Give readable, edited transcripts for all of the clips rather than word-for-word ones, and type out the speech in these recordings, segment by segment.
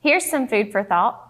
Here's some food for thought.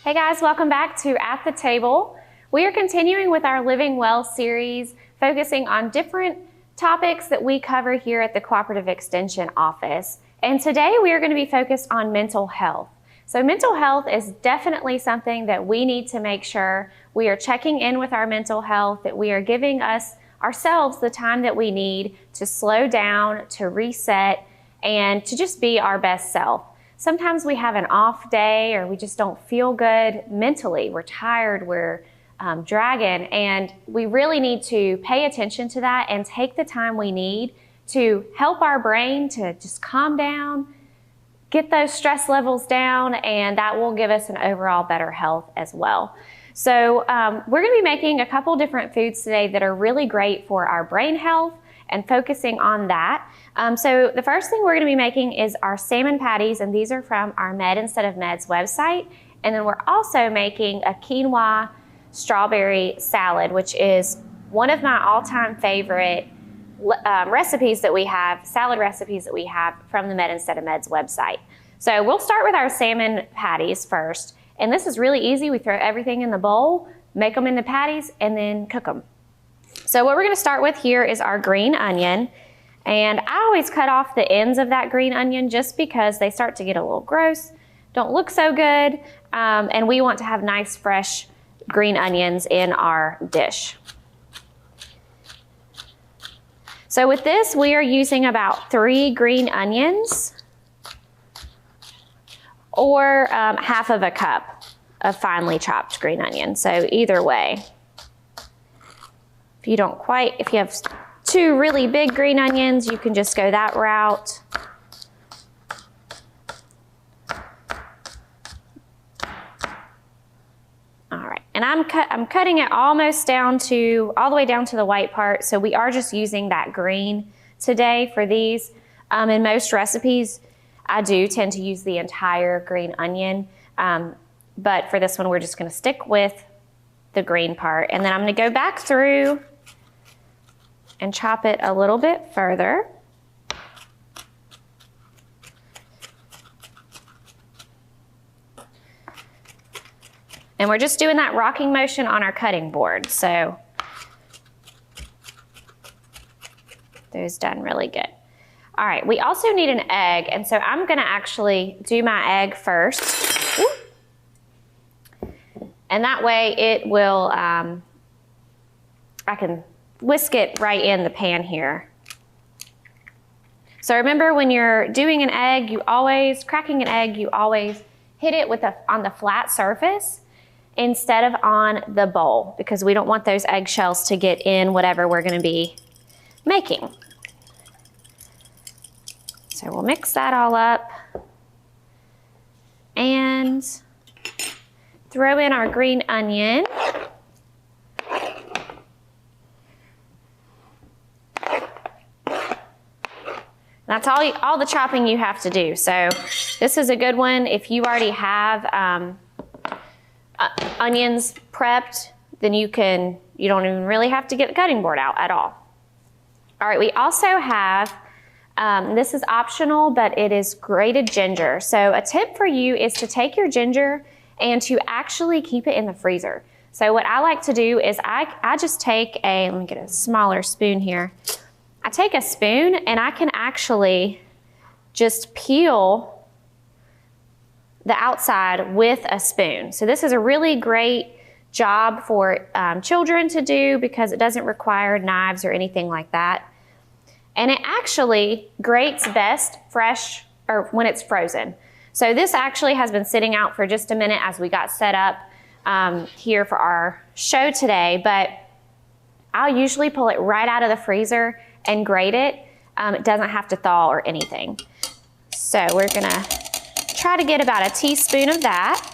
Hey guys, welcome back to At the Table. We are continuing with our Living Well series, focusing on different topics that we cover here at the Cooperative Extension Office. And today we are going to be focused on mental health. So mental health is definitely something that we need to make sure we are checking in with our mental health, that we are giving ourselves the time that we need to slow down, to reset, and to just be our best self. Sometimes we have an off day or we just don't feel good mentally. We're tired, we're dragging, and we really need to pay attention to that and take the time we need to help our brain to just calm down, get those stress levels down, and that will give us an overall better health as well. So we're going to be making a couple different foods today that are really great for our brain health and focusing on that. So the first thing we're going to be making is our salmon patties, and these are from our Med Instead of Meds website. And then we're also making a quinoa strawberry salad, which is one of my all-time favorite recipes that we have, salad recipes that we have from the Med Instead of Meds website. So we'll start with our salmon patties first. And this is really easy. We throw everything in the bowl, make them into patties, and then cook them. So what we're going to start with here is our green onion. And I always cut off the ends of that green onion just because they start to get a little gross, don't look so good, and we want to have nice fresh green onions in our dish. So with this, we are using about 3 green onions or half of a cup of finely chopped green onion. So either way. If you have 2 really big green onions, you can just go that route. All right, and I'm cutting it almost all the way down to the white part, so we are just using that green today for these. In most recipes, I do tend to use the entire green onion, but for this one, we're just gonna stick with the green part. And then I'm gonna go back through and chop it a little bit further. And we're just doing that rocking motion on our cutting board. So those done really good. All right, we also need an egg. And so I'm gonna actually do my egg first. Ooh. And that way it will, I can whisk it right in the pan here. So remember, when you're doing an egg, cracking an egg, you always hit it on the flat surface instead of on the bowl, because we don't want those eggshells to get in whatever we're gonna be making. So we'll mix that all up and throw in our green onion. That's all the chopping you have to do. So this is a good one. If you already have onions prepped, then you don't even really have to get the cutting board out at all. All right, we also have, this is optional, but it is grated ginger. So a tip for you is to take your ginger and to actually keep it in the freezer. So what I like to do is I just take let me get a smaller spoon here. I take a spoon and I can actually just peel the outside with a spoon. So this is a really great job for children to do because it doesn't require knives or anything like that. And it actually grates best fresh or when it's frozen. So this actually has been sitting out for just a minute as we got set up here for our show today, but I'll usually pull it right out of the freezer and grate it. It doesn't have to thaw or anything. So we're gonna try to get about a teaspoon of that.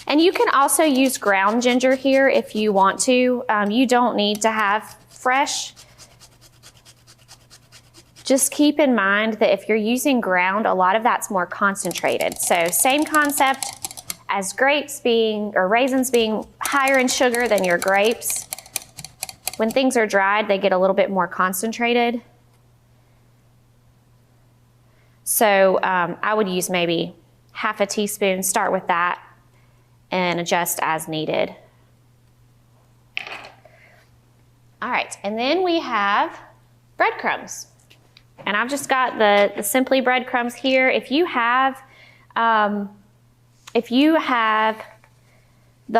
And you can also use ground ginger here if you want to. You don't need to have fresh. Just keep in mind that if you're using ground, a lot of that's more concentrated. So same concept as grapes being, or raisins being higher in sugar than your grapes. When things are dried, they get a little bit more concentrated. So I would use maybe half a teaspoon, start with that, and adjust as needed. All right, and then we have breadcrumbs. And I've just got the Simply breadcrumbs here. If you have the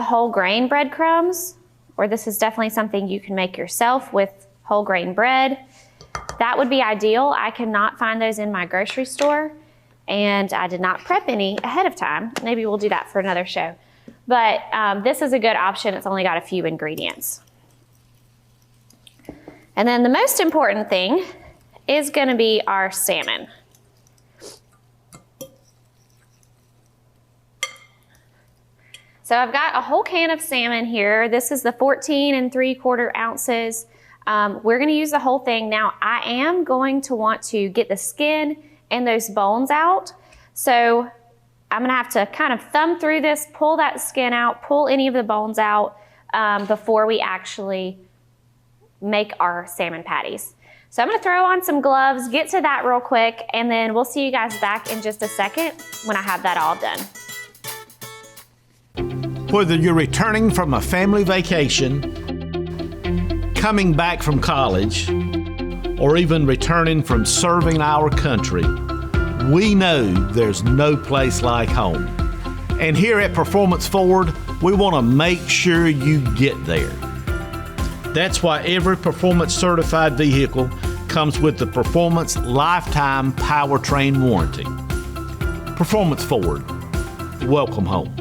whole grain breadcrumbs, or this is definitely something you can make yourself with whole grain bread, that would be ideal. I cannot find those in my grocery store, and I did not prep any ahead of time. Maybe we'll do that for another show. But this is a good option. It's only got a few ingredients. And then the most important thing is gonna be our salmon. So I've got a whole can of salmon here. This is the 14 3/4 ounces. We're gonna use the whole thing. Now I am going to want to get the skin and those bones out. So I'm gonna have to kind of thumb through this, pull that skin out, pull any of the bones out before we actually make our salmon patties. So I'm gonna throw on some gloves, get to that real quick, and then we'll see you guys back in just a second when I have that all done. Whether you're returning from a family vacation, coming back from college, or even returning from serving our country, we know there's no place like home. And here at Performance Ford, we want to make sure you get there. That's why every Performance certified vehicle comes with the Performance Lifetime Powertrain Warranty. Performance Ford, welcome home.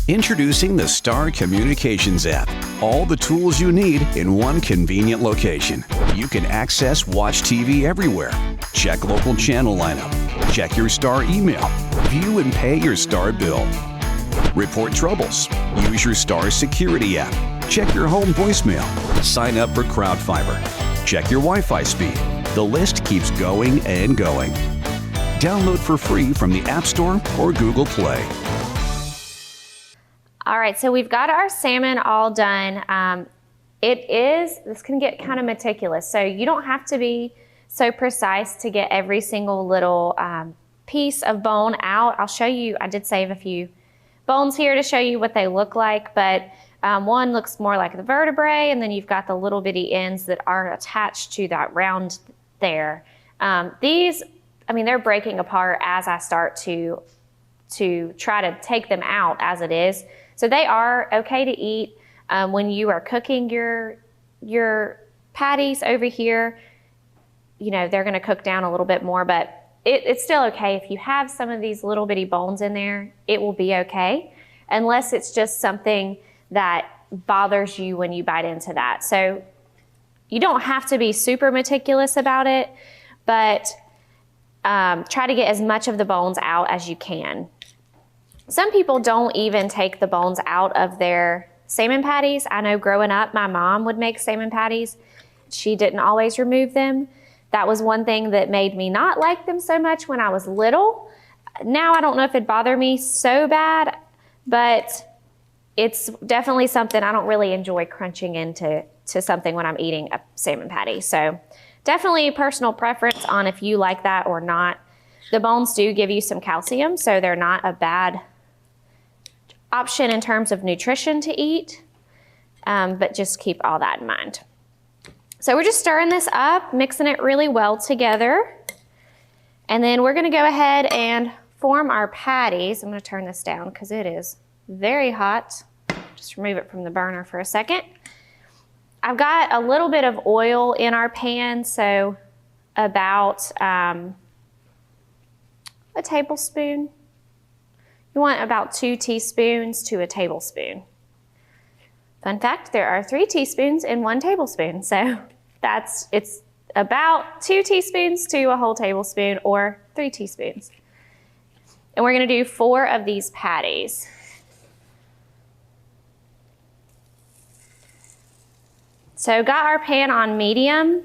Introducing the Star Communications app. All the tools you need in one convenient location. You can access Watch TV everywhere. Check local channel lineup. Check your Star email. View and pay your Star bill. Report troubles. Use your Star Security app. Check your home voicemail. Sign up for Crowd Fiber. Check your Wi-Fi speed. The list keeps going and going. Download for free from the App Store or Google Play. All right, so we've got our salmon all done. This can get kind of meticulous, so you don't have to be so precise to get every single little piece of bone out. I'll show you, I did save a few bones here to show you what they look like, but one looks more like the vertebrae, and then you've got the little bitty ends that are attached to that round there. These, I mean, they're breaking apart as I start to try to take them out as it is. So they are okay to eat when you are cooking your patties over here. You know, they're gonna cook down a little bit more, but it's still okay. If you have some of these little bitty bones in there, it will be okay, unless it's just something that bothers you when you bite into that. So you don't have to be super meticulous about it, but try to get as much of the bones out as you can. Some people don't even take the bones out of their salmon patties. I know growing up, my mom would make salmon patties. She didn't always remove them. That was one thing that made me not like them so much when I was little. Now I don't know if it bothered me so bad, but it's definitely something I don't really enjoy crunching into something when I'm eating a salmon patty. So definitely personal preference on if you like that or not. The bones do give you some calcium, so they're not a bad option in terms of nutrition to eat, but just keep all that in mind. So we're just stirring this up, mixing it really well together. And then we're gonna go ahead and form our patties. I'm gonna turn this down because it is very hot. Just remove it from the burner for a second. I've got a little bit of oil in our pan, so about a tablespoon. You want about 2 teaspoons to a tablespoon. Fun fact, there are 3 teaspoons in 1 tablespoon, so It's about 2 teaspoons to a whole tablespoon or 3 teaspoons. And we're gonna do 4 of these patties. So got our pan on medium.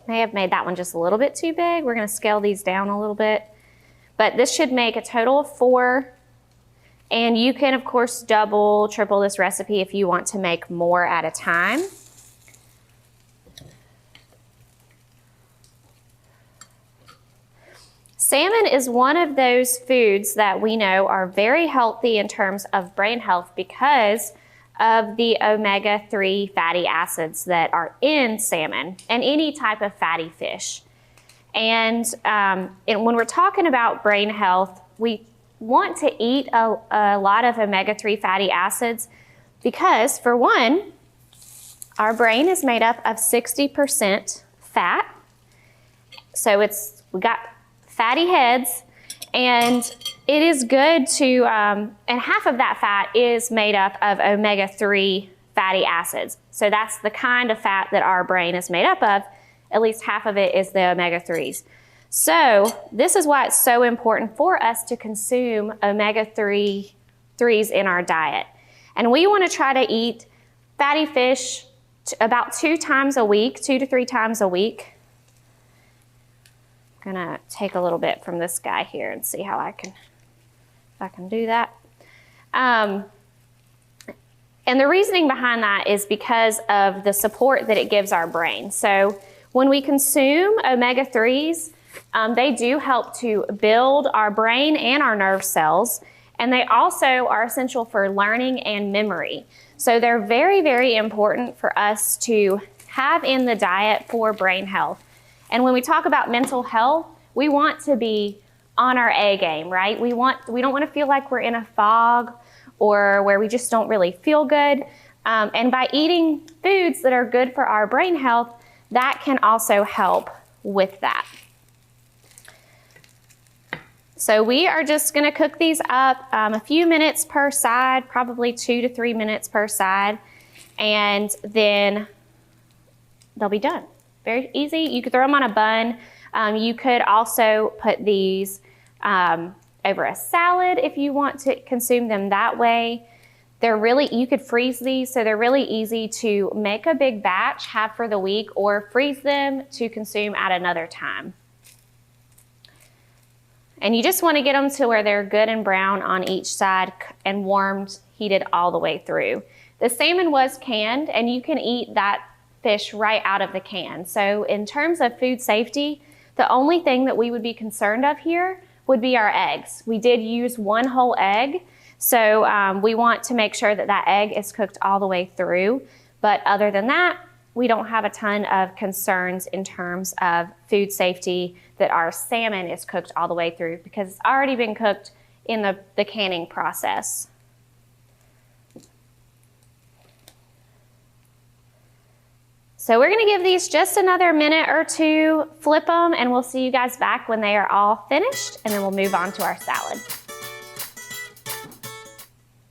May have made that one just a little bit too big. We're gonna scale these down a little bit. But this should make a total of 4. And you can, of course, double, triple this recipe if you want to make more at a time. Salmon is one of those foods that we know are very healthy in terms of brain health because of the omega-3 fatty acids that are in salmon and any type of fatty fish. And when we're talking about brain health, we want to eat a lot of omega-3 fatty acids because, for one, our brain is made up of 60% fat. So we got fatty heads, and it is good to, and half of that fat is made up of omega-3 fatty acids. So that's the kind of fat that our brain is made up of. At least half of it is the omega-3s. So this is why it's so important for us to consume omega-3s in our diet. And we want to try to eat fatty fish about 2 times a week, 2 to 3 times a week. I'm gonna take a little bit from this guy here and see how if I can do that. And the reasoning behind that is because of the support that it gives our brain. So when we consume omega-3s, they do help to build our brain and our nerve cells, and they also are essential for learning and memory. So they're very, very important for us to have in the diet for brain health. And when we talk about mental health, we want to be on our A game, right? We don't want to feel like we're in a fog or where we just don't really feel good. And by eating foods that are good for our brain health, that can also help with that. So we are just gonna cook these up a few minutes per side, probably 2 to 3 minutes per side, and then they'll be done. Very easy. You could throw them on a bun. You could also put these over a salad if you want to consume them that way. You could freeze these, so they're really easy to make a big batch, have for the week, or freeze them to consume at another time. And you just want to get them to where they're good and brown on each side and warmed, heated all the way through. The salmon was canned, and you can eat that fish right out of the can. So in terms of food safety, the only thing that we would be concerned of here would be our eggs. We did use 1 whole egg, so we want to make sure that that egg is cooked all the way through. But other than that, we don't have a ton of concerns in terms of food safety that our salmon is cooked all the way through because it's already been cooked in the canning process. So we're gonna give these just another minute or 2, flip them, and we'll see you guys back when they are all finished, and then we'll move on to our salad.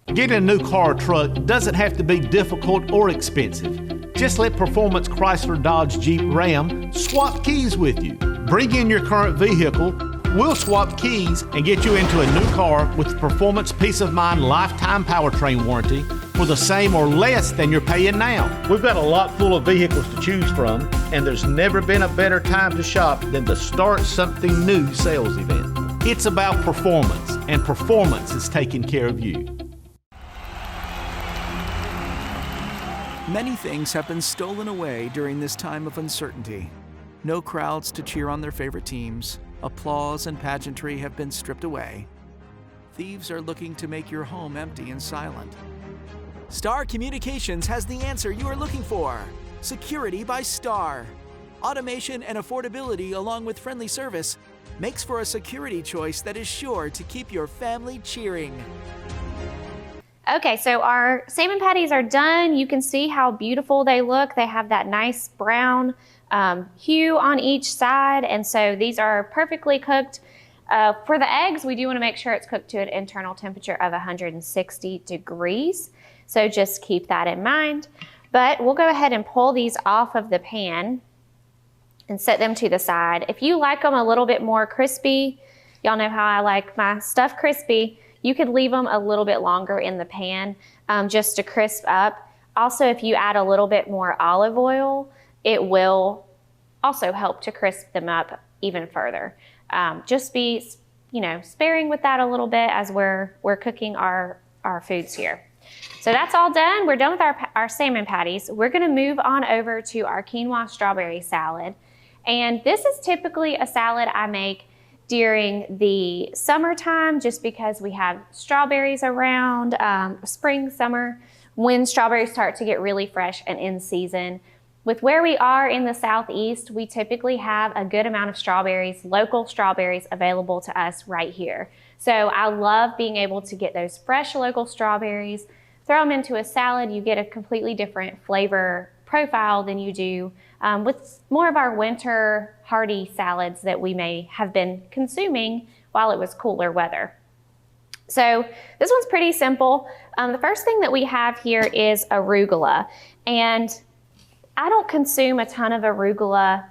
Getting a new car or truck doesn't have to be difficult or expensive. Just let Performance Chrysler Dodge Jeep Ram swap keys with you. Bring in your current vehicle, we'll swap keys and get you into a new car with Performance Peace of Mind lifetime powertrain warranty for the same or less than you're paying now. We've got a lot full of vehicles to choose from, and there's never been a better time to shop than the Start Something New sales event. It's about performance, and performance is taking care of you. Many things have been stolen away during this time of uncertainty. No crowds to cheer on their favorite teams. Applause and pageantry have been stripped away. Thieves are looking to make your home empty and silent. Star Communications has the answer you are looking for. Security by Star. Automation and affordability along with friendly service makes for a security choice that is sure to keep your family cheering. Okay, so our salmon patties are done. You can see how beautiful they look. They have that nice brown hue on each side, and so these are perfectly cooked. For the eggs, we do want to make sure it's cooked to an internal temperature of 160 degrees, so just keep that in mind. But we'll go ahead and pull these off of the pan and set them to the side. If you like them a little bit more crispy, y'all know how I like my stuff crispy, you could leave them a little bit longer in the pan just to crisp up. Also, if you add a little bit more olive oil, it will also help to crisp them up even further. Just be, sparing with that a little bit as we're cooking our foods here. So that's all done. We're done with our salmon patties. We're gonna move on over to our quinoa strawberry salad. And this is typically a salad I make during the summertime just because we have strawberries around, spring, summer, when strawberries start to get really fresh and in season. With where we are in the Southeast, we typically have a good amount of strawberries, local strawberries available to us right here. So I love being able to get those fresh local strawberries, throw them into a salad. You get a completely different flavor profile than you do with more of our winter hearty salads that we may have been consuming while it was cooler weather. So this one's pretty simple. The first thing that we have here is arugula. And I don't consume a ton of arugula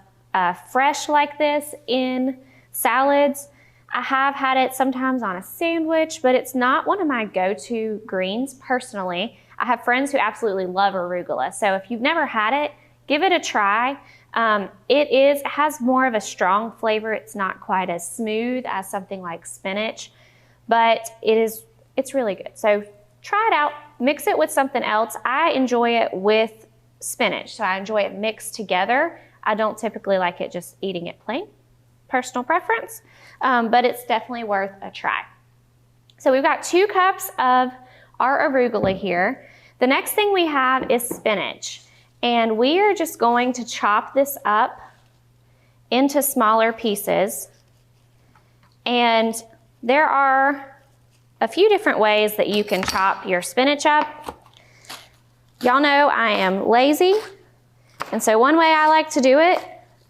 fresh like this in salads. I have had it sometimes on a sandwich, but it's not one of my go-to greens personally. I have friends who absolutely love arugula. So if you've never had it, give it a try. It has more of a strong flavor. It's not quite as smooth as something like spinach, but it's really good. So try it out, mix it with something else. I enjoy it with spinach, so I enjoy it mixed together. I don't typically like it just eating it plain, personal preference, but it's definitely worth a try. So we've got 2 cups of our arugula here. The next thing we have is spinach, and we are just going to chop this up into smaller pieces. And there are a few different ways that you can chop your spinach up. Y'all know I am lazy, and so one way I like to do it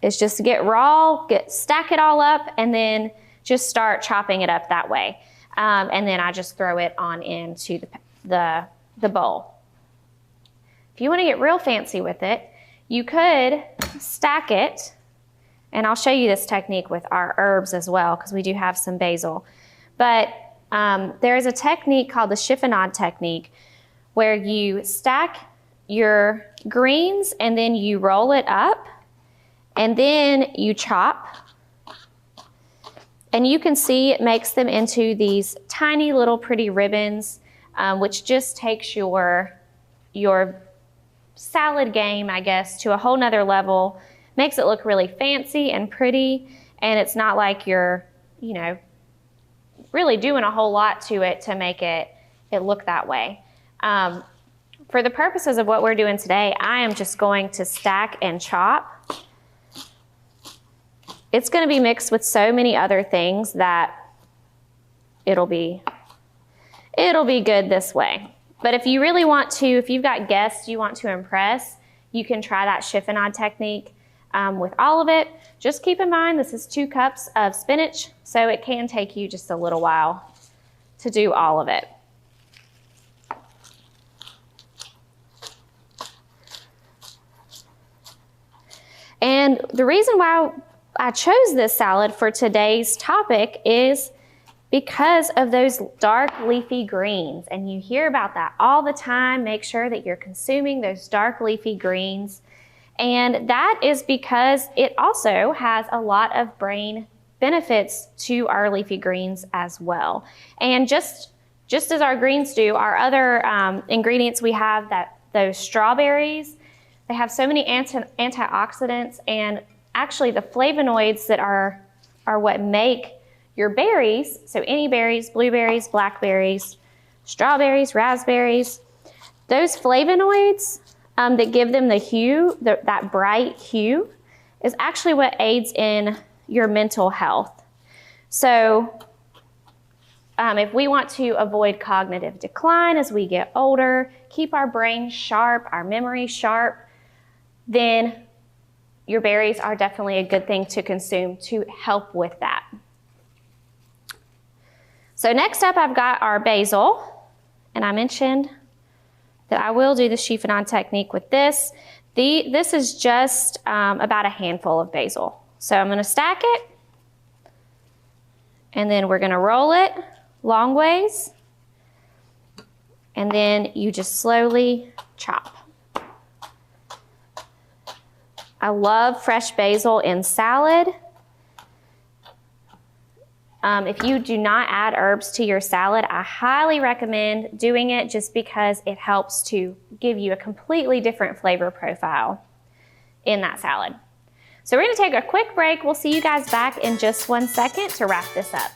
is just to get raw, stack it all up, and then just start chopping it up that way. And then I just throw it on into the bowl. If you want to get real fancy with it, you could stack it, and I'll show you this technique with our herbs as well because we do have some basil. But there is a technique called the Chiffonade Technique where you stack your greens and then you roll it up and then you chop. And you can see it makes them into these tiny little pretty ribbons, which just takes your salad game, I guess, to a whole nother level. Makes it look really fancy and pretty, and it's not like you're, really doing a whole lot to it to make it look that way. For the purposes of what we're doing today, I am just going to stack and chop. It's going to be mixed with so many other things that it'll be good this way. But if you really want to, if you've got guests you want to impress, you can try that Chiffonade technique with all of it. Just keep in mind this is 2 cups of spinach, so it can take you just a little while to do all of it. And the reason why I chose this salad for today's topic is because of those dark leafy greens. And you hear about that all the time. Make sure that you're consuming those dark leafy greens. And that is because it also has a lot of brain benefits to our leafy greens as well. And just as our greens do, our other ingredients we have, those strawberries, they have so many antioxidants, and actually the flavonoids that are what make your berries, so any berries, blueberries, blackberries, strawberries, raspberries, those flavonoids that give them the hue, that bright hue, is actually what aids in your mental health. So if we want to avoid cognitive decline as we get older, keep our brain sharp, our memory sharp, then your berries are definitely a good thing to consume to help with that. So next up, I've got our basil, and I mentioned that I will do the Chiffonade technique with this. This is just about a handful of basil. So I'm going to stack it, and then we're going to roll it long ways, and then you just slowly chop. I love fresh basil in salad. If you do not add herbs to your salad, I highly recommend doing it just because it helps to give you a completely different flavor profile in that salad. So we're going to take a quick break. We'll see you guys back in just 1 second to wrap this up.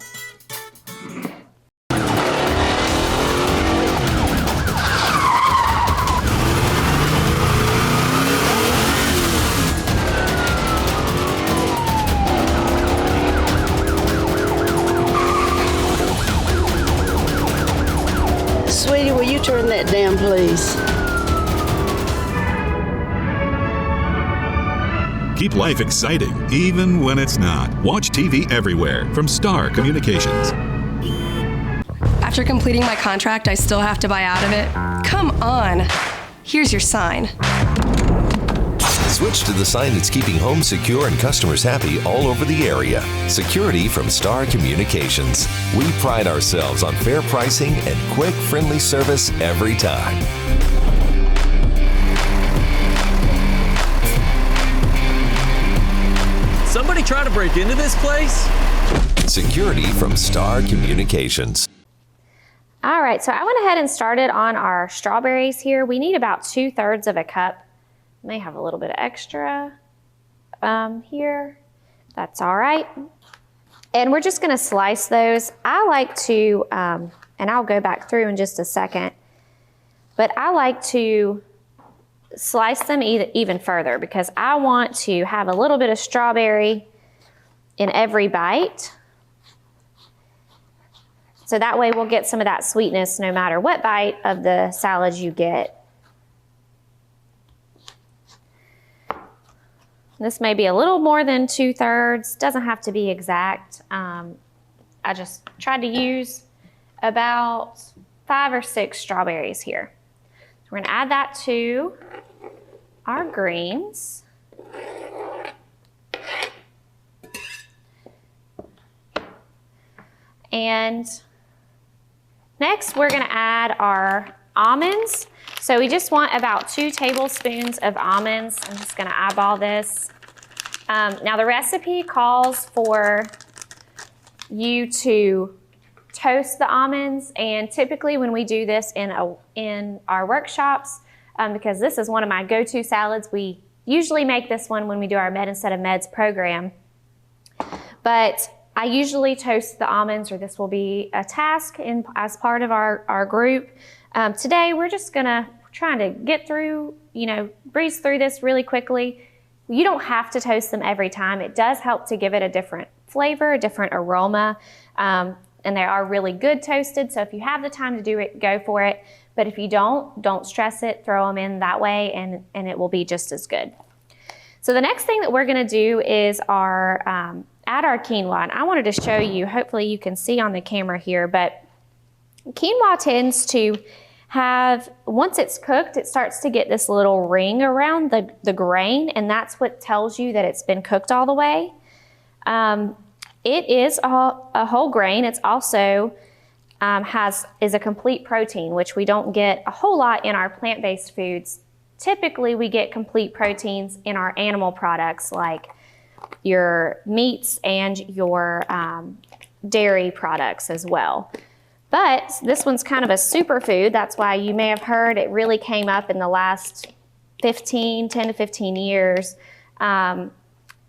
Sweetie, will you turn that down, please? Keep life exciting, even when it's not. Watch TV everywhere from Star Communications. After completing my contract, I still have to buy out of it? Come on. Here's your sign. Switch to the sign that's keeping home secure and customers happy all over the area. Security from Star Communications. We pride ourselves on fair pricing and quick, friendly service every time. Somebody try to break into this place? Security from Star Communications. All right, so I went ahead and started on our strawberries here. We need about 2/3 of a cup. May have a little bit of extra here. That's all right. And we're just gonna slice those. I like to, and I'll go back through in just a second, but I like to slice them even further because I want to have a little bit of strawberry in every bite. So that way we'll get some of that sweetness no matter what bite of the salad you get. This may be a little more than 2/3, doesn't have to be exact. I just tried to use about 5 or 6 strawberries here. So we're gonna add that to our greens. And next we're gonna add our almonds. So we just want about 2 tablespoons of almonds. I'm just gonna eyeball this. Now the recipe calls for you to toast the almonds, and typically when we do this in our workshops, because this is one of my go-to salads, we usually make this one when we do our Med Instead of Meds program. But I usually toast the almonds, or this will be a task as part of our group. Today we're just trying to get through, breeze through this really quickly. You don't have to toast them every time. It does help to give it a different flavor, a different aroma, and they are really good toasted. So if you have the time to do it, go for it. But if you don't stress it, throw them in that way and it will be just as good. So the next thing that we're gonna do is add our quinoa. And I wanted to show you, hopefully you can see on the camera here, but quinoa tends to have, once it's cooked, it starts to get this little ring around the grain, and that's what tells you that it's been cooked all the way. It is a whole grain. It's also is a complete protein, which we don't get a whole lot in our plant-based foods. Typically, we get complete proteins in our animal products like your meats and your dairy products as well. But this one's kind of a superfood. That's why you may have heard it really came up in the last 10 to 15 years of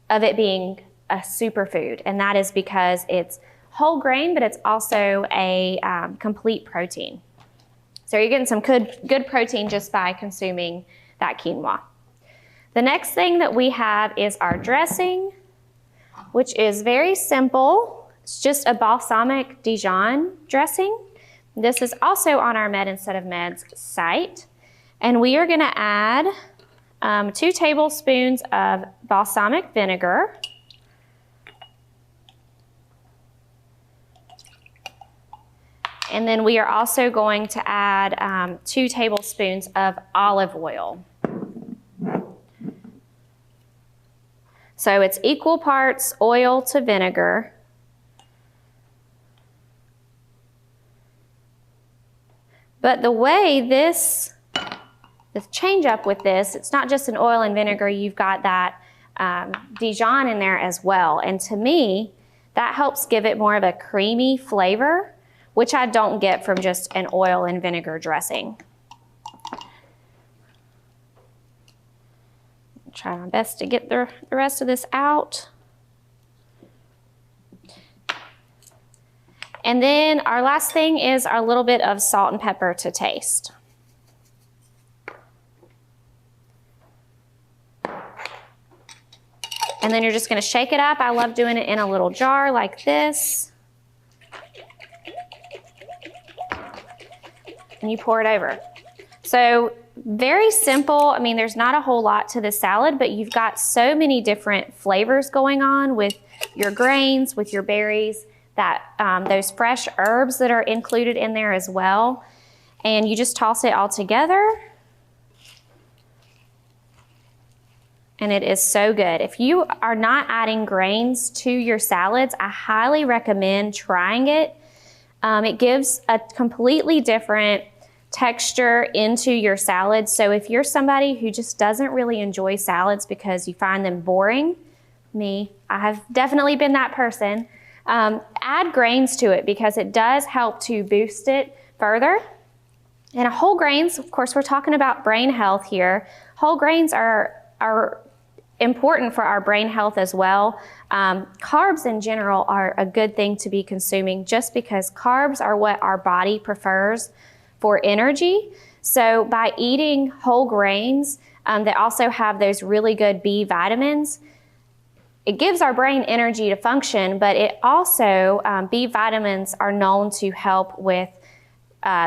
it being a superfood. And that is because it's whole grain, but it's also a complete protein. So you're getting some good protein just by consuming that quinoa. The next thing that we have is our dressing, which is very simple. It's just a balsamic Dijon dressing. This is also on our Med Instead of Meds site. And we are gonna add 2 tablespoons of balsamic vinegar. And then we are also going to add 2 tablespoons of olive oil. So it's equal parts oil to vinegar. But the way the change up with this, it's not just an oil and vinegar, you've got that Dijon in there as well. And to me, that helps give it more of a creamy flavor, which I don't get from just an oil and vinegar dressing. Try my best to get the rest of this out. And then our last thing is our little bit of salt and pepper to taste. And then you're just gonna shake it up. I love doing it in a little jar like this. And you pour it over. So very simple. I mean, there's not a whole lot to the salad, but you've got so many different flavors going on with your grains, with your berries, that those fresh herbs that are included in there as well. And you just toss it all together. And it is so good. If you are not adding grains to your salads, I highly recommend trying it. It gives a completely different texture into your salad. So if you're somebody who just doesn't really enjoy salads because you find them boring, I have definitely been that person, add grains to it because it does help to boost it further. And whole grains, of course, we're talking about brain health here. Whole grains are important for our brain health as well. Carbs in general are a good thing to be consuming just because carbs are what our body prefers for energy. So by eating whole grains that also have those really good B vitamins, it gives our brain energy to function, but it also, B vitamins are known to help with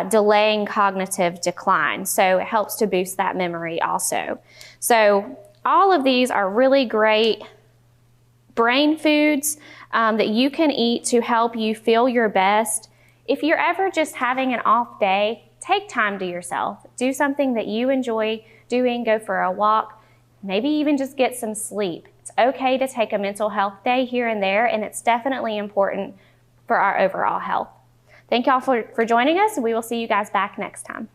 delaying cognitive decline. So it helps to boost that memory also. So all of these are really great brain foods that you can eat to help you feel your best. If you're ever just having an off day, take time to yourself. Do something that you enjoy doing, go for a walk, maybe even just get some sleep. It's okay to take a mental health day here and there, and it's definitely important for our overall health. Thank y'all for joining us, and we will see you guys back next time.